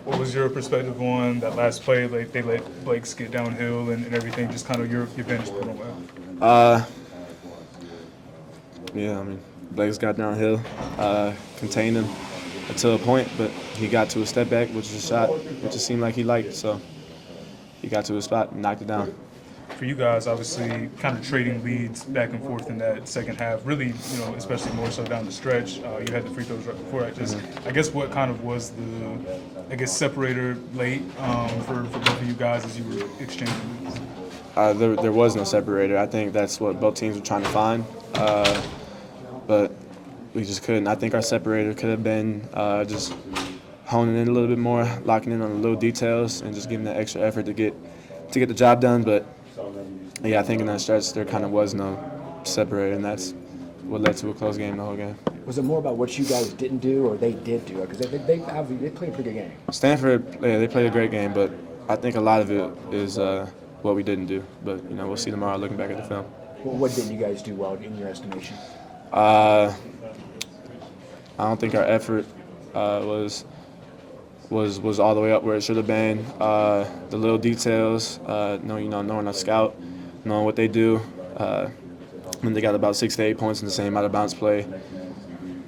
What was your perspective on that last play? Like they let Blake get downhill and everything. Just kind of your vantage point on that. Yeah, I mean, Blake's got downhill, contained him until a point, but he got to a step back, which is a shot, which it seemed like he liked. So he got to his spot and knocked it down. For you guys, obviously, kind of trading leads back and forth in that second half. Really, especially more so down the stretch. You had the free throws right before that. Just, I guess, what kind of was the, separator late for both of you guys as you were exchanging leads? There was no separator. I think that's what both teams were trying to find, but we just couldn't. I think our separator could have been just honing in a little bit more, locking in on the little details, and just giving that extra effort to get the job done. But yeah, I think in that stretch there kind of was no separator, and that's what led to a close game the whole game. Was it more about what you guys didn't do or they did do? Because they played a pretty good game. Stanford, yeah, they played a great game, but I think a lot of it is what we didn't do. But we'll see tomorrow looking back at the film. Well, what didn't you guys do well in your estimation? I don't think our effort was all the way up where it should have been. The little details, knowing our scout, knowing what they do. When they got about 6 to 8 points in the same out of bounds play,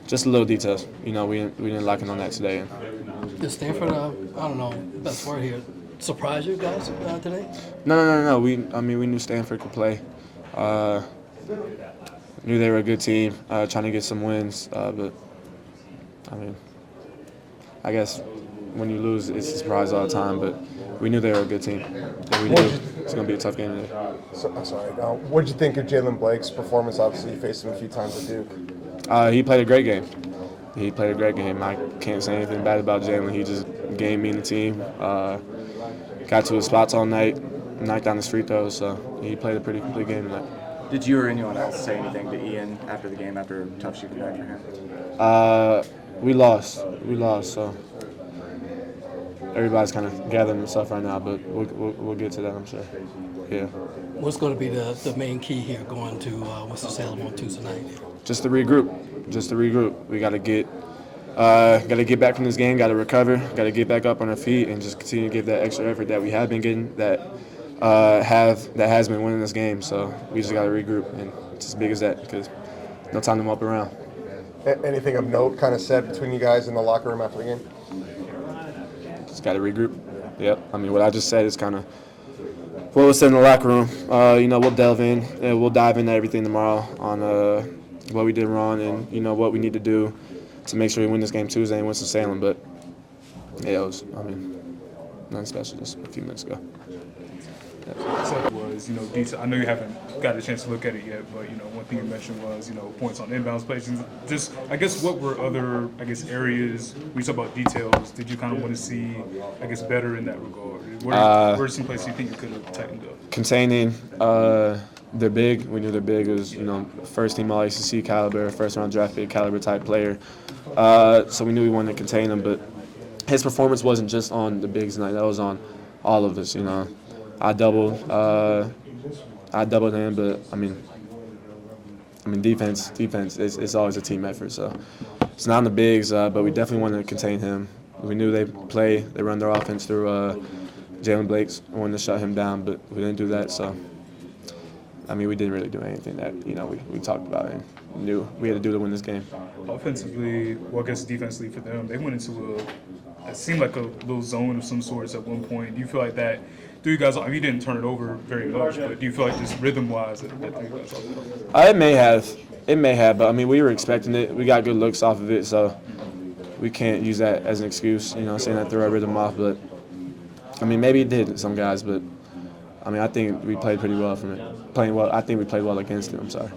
just the little details. We didn't lock in on that today. Did Stanford, I don't know, best word here, surprise you guys today? No. We knew Stanford could play. Knew they were a good team, trying to get some wins. But I guess when you lose, it's a surprise all the time. But we knew they were a good team. And we knew it's going to be a tough game today. I'm sorry. What did you think of Jalen Blake's performance? Obviously, you faced him a few times at Duke. He played a great game. I can't say anything bad about Jalen. He just game me and the team. Got to his spots all night, knocked down his free throws. So he played a pretty complete game tonight. Did you or anyone else say anything to Ian after the game, after a tough shooting night for him? We lost. So everybody's kind of gathering themselves right now, but we'll get to that, I'm sure. Yeah. What's going to be the main key here going to Winston-Salem on Tuesday night? Just to regroup. We got to get back from this game. Got to recover. Got to get back up on our feet and just continue to give that extra effort that we have been getting. That has been winning this game. So we just got to regroup, and it's as big as that because no time to mope around. Anything of note kind of said between you guys in the locker room after the game? Just got to regroup. Yep. What I just said is kind of what was said in the locker room. We'll delve in and we'll dive into everything tomorrow on what we did wrong and what we need to do to make sure we win this game Tuesday and Winston-Salem. But yeah, it was nothing special, just a few minutes ago. Seth was, detail. I know you haven't got a chance to look at it yet, but one thing you mentioned was, points on inbounds plays. Just, I guess, what were other, areas when you talk about details? Did you kind of want to see, better in that regard? Where are some places you think you could have tightened up? Containing, they're big. We knew they're big. It was, first team All-ACC caliber, first round draft pick caliber type player. So we knew we wanted to contain him, but his performance wasn't just on the bigs tonight. That was on all of us. I doubled him, but defense. It's always a team effort. So it's not on the bigs, but we definitely wanted to contain him. We knew they run their offense through Jalen Blake's. We wanted to shut him down, but we didn't do that. So we didn't really do anything that we talked about and knew we had to do to win this game. Offensively, defensively for them, they went into it seemed like a little zone of some sorts at one point. Do you feel like that? Do you guys? You didn't turn it over very much, but do you feel like just rhythm-wise that threw you guys off? It may have, but we were expecting it. We got good looks off of it, so we can't use that as an excuse. Saying that threw our rhythm off, but maybe it did some guys, but I think we played pretty well from it. Playing well, I think we played well against it. I'm sorry.